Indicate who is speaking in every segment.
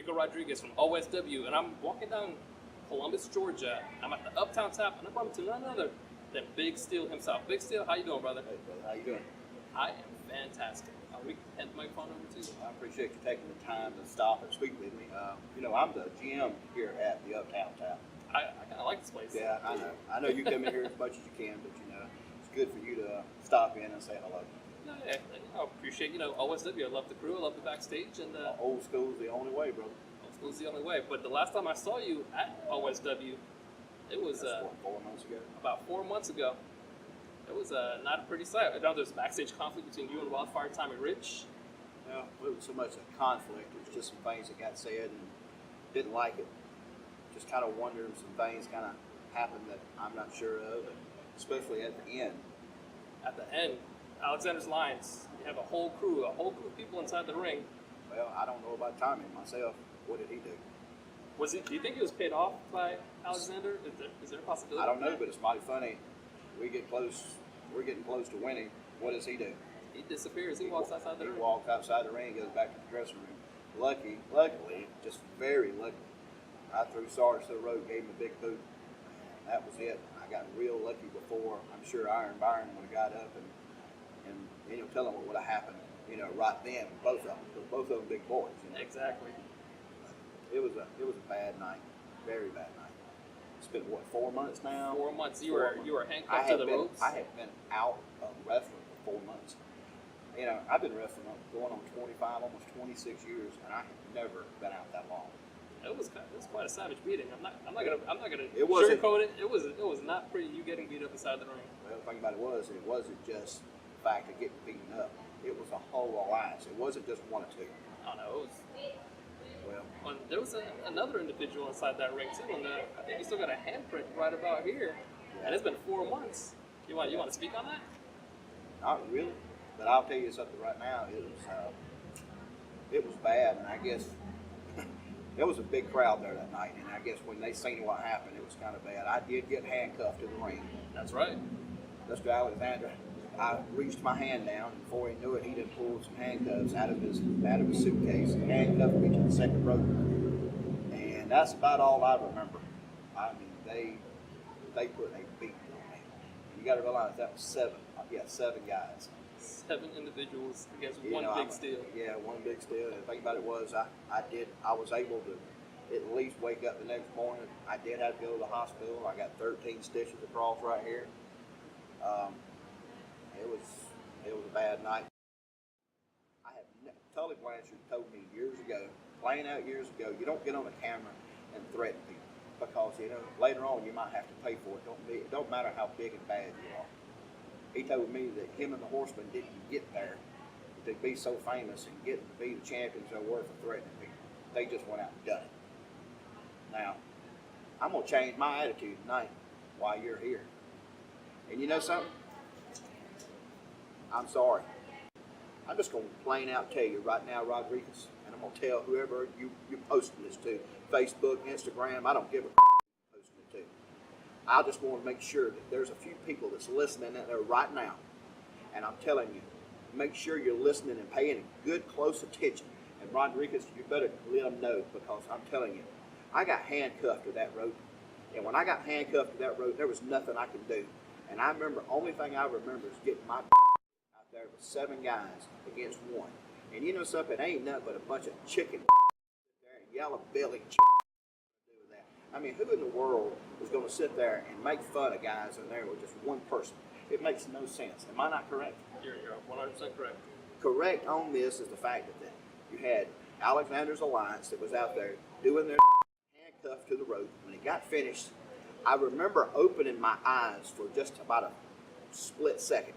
Speaker 1: Rico Rodriguez from OSW, and I'm walking down Columbus, Georgia. I'm at the Uptown Tap, and I'm bumping to none other than Big Steel himself. Big Steel, how you doing, brother?
Speaker 2: Hey, brother, how you doing?
Speaker 1: I am fantastic. We can hand the microphone over to you.
Speaker 2: I appreciate you taking the time to stop and speak with me. I'm the GM here at the Uptown Tap.
Speaker 1: I kind of like this place.
Speaker 2: Yeah, I know. I know you come in here as much as you can, but it's good for you to stop in and say hello.
Speaker 1: No, yeah, I appreciate, OSW. I love the crew. I love the backstage. And
Speaker 2: Old school's the only way, brother.
Speaker 1: old school's the only way. But the last time I saw you at OSW, it was
Speaker 2: That's 4 months ago.
Speaker 1: about 4 months ago. It was not a pretty sight. I know there's backstage conflict between you and Wildfire Tommy Rich.
Speaker 2: Well, it was so much a conflict. It was just some things that got said and didn't like it. Just kind of wondering some things kind of happened that I'm not sure of, and especially at the end.
Speaker 1: At the end, Alexander's Lines. You have a whole crew of people inside the ring.
Speaker 2: Well, I don't know about Tommy myself. What did he do?
Speaker 1: Do you think he was paid off by Alexander? Is there a possibility?
Speaker 2: I don't know, but it's mighty funny. We're getting close to winning. What does he do?
Speaker 1: He disappears. He walks outside the ring.
Speaker 2: He walks outside the ring, goes back to the dressing room. Luckily, just very lucky, I threw Sarge to the rope, gave him a big boot, and that was it. I got real lucky before. I'm sure Iron Byron would have got up and tell him what would have happened, right then. Both of them big boys.
Speaker 1: Exactly.
Speaker 2: It was a bad night, very bad night. It's been 4 months now?
Speaker 1: 4 months. You were handcuffed to the ropes.
Speaker 2: I have been out of wrestling for 4 months. I've been wrestling going on 25, almost 26 years, and I have never been out that long.
Speaker 1: It was quite a savage beating. I'm not gonna
Speaker 2: It wasn't-
Speaker 1: sugarcoat it. It was not pretty. You getting beat up inside the ring.
Speaker 2: Well, the thing about it wasn't just the fact of getting beaten up. It was a whole alliance. It wasn't just one or two.
Speaker 1: I don't know.
Speaker 2: Well,
Speaker 1: There was another individual inside that ring too, and I think he still got a handprint right about here. And it's been 4 months. You want to speak on that?
Speaker 2: not really, but I'll tell you something right now. It was bad, and I guess there was a big crowd there that night, and I guess when they seen what happened, it was kind of bad. I did get handcuffed to the ring.
Speaker 1: That's right.
Speaker 2: Mr. Alexander, I reached my hand down, and before he knew it, he done pulled some handcuffs out of his suitcase and handcuffed me to the second rope. And that's about all I remember. I mean, they put a beat on me. You got to realize that was seven guys.
Speaker 1: 7 individuals against
Speaker 2: You
Speaker 1: one
Speaker 2: know,
Speaker 1: big steel.
Speaker 2: Yeah, one big steel. And the thing about it was, I was able to at least wake up the next morning. I did have to go to the hospital. I got 13 stitches across right here. It was a bad night. Tully Blanchard told me playing out years ago, you don't get on a camera and threaten people because later on you might have to pay for it. It don't matter how big and bad you are. He told me that him and the Horsemen didn't get there to be so famous and get to be the champions they were for threatening people. They just went out and done it. Now, I'm going to change my attitude tonight while you're here. And you know something? I'm sorry. I'm just going to plain out tell you right now, Rodriguez, and I'm going to tell whoever you're posting this to, Facebook, Instagram, I don't give a posting it to. I just want to make sure that there's a few people that's listening out there right now, and I'm telling you, make sure you're listening and paying good, close attention. And Rodriguez, you better let them know because I'm telling you, I got handcuffed to that rope, and when I got handcuffed to that rope, there was nothing I could do. And I remember, only thing I remember is getting my out there with 7 guys against 1. And you know something, it ain't nothing but a bunch of chicken there and yellow belly chicken. I mean, who in the world is going to sit there and make fun of guys in there with just one person? It makes no sense. Am I not correct?
Speaker 1: You're 100% correct.
Speaker 2: Correct on this is the fact that you had Alexander's Alliance that was out there doing their handcuffed to the rope. When it got finished, I remember opening my eyes for just about a split second.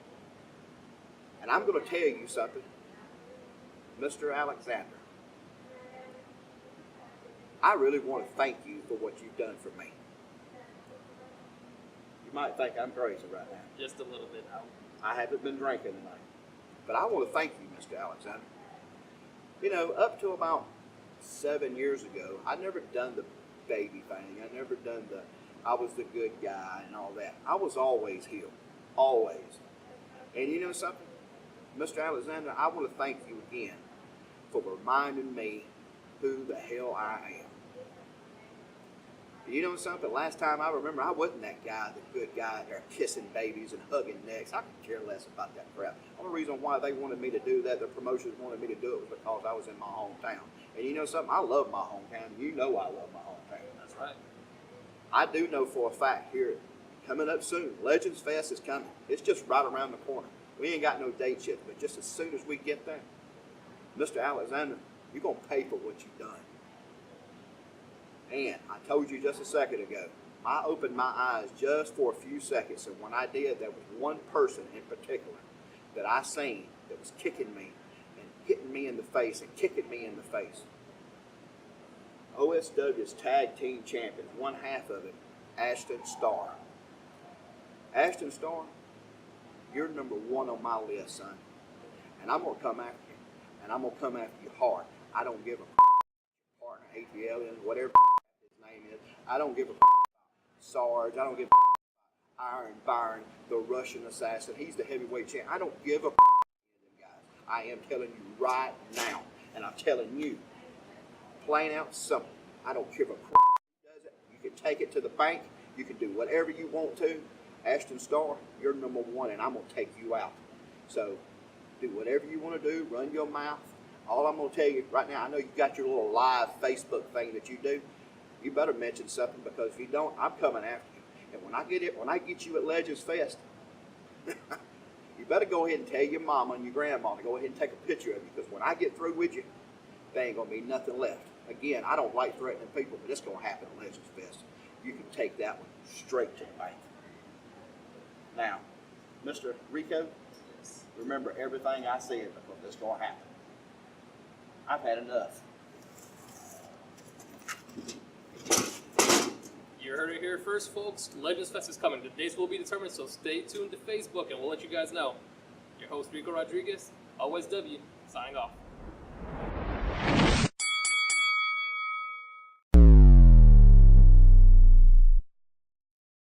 Speaker 2: And I'm going to tell you something, Mr. Alexander. I really want to thank you for what you've done for me. You might think I'm crazy right now.
Speaker 1: Just a little bit out.
Speaker 2: I haven't been drinking tonight. But I want to thank you, Mr. Alexander. Up to about 7 years ago, I never done the baby thing. I never done I was the good guy and all that. I was always heel. Always. And you know something? Mr. Alexander, I want to thank you again for reminding me who the hell I am. You know something? Last time I remember, I wasn't that guy, the good guy there kissing babies and hugging necks. I could care less about that crap. The only reason why they wanted me to do that, the promotions wanted me to do it, was because I was in my hometown. And you know something? I love my hometown. You know I love my hometown.
Speaker 1: That's right.
Speaker 2: I do know for a fact here, coming up soon, Legends Fest is coming. It's just right around the corner. We ain't got no dates yet, but just as soon as we get there, Mr. Alexander, you're going to pay for what you've done. And I told you just a second ago, I opened my eyes just for a few seconds, and when I did, there was one person in particular that I seen that was kicking me and hitting me in the face and kicking me in the face. OSW's tag team champions, one half of it, Ashton Starr. Ashton Starr, you're number one on my list, son. And I'm going to come after you. And I'm going to come after you hard. I don't give a partner, ATL, whatever his name is. I don't give a Sarge. I don't give a Iron Byron, the Russian assassin. He's the heavyweight champ. I don't give a guys. I am telling you right now. And I'm telling you, plain out simple. I don't give a who does it. You can take it to the bank. You can do whatever you want to. Ashton Starr, you're number one, and I'm going to take you out. So do whatever you want to do. Run your mouth. All I'm going to tell you right now, I know you got your little live Facebook thing that you do. You better mention something, because if you don't, I'm coming after you. And when I get you at Legends Fest, you better go ahead and tell your mama and your grandma to go ahead and take a picture of you, because when I get through with you, there ain't going to be nothing left. Again, I don't like threatening people, but it's going to happen at Legends Fest. You can take that one straight to the bank. Now, Mr. Rico, remember everything I said, because it's going to happen. I've had enough.
Speaker 1: You heard it here first, folks. Legends Fest is coming. The dates will be determined, so stay tuned to Facebook, and we'll let you guys know. Your host, Rico Rodriguez, OSW, signing off.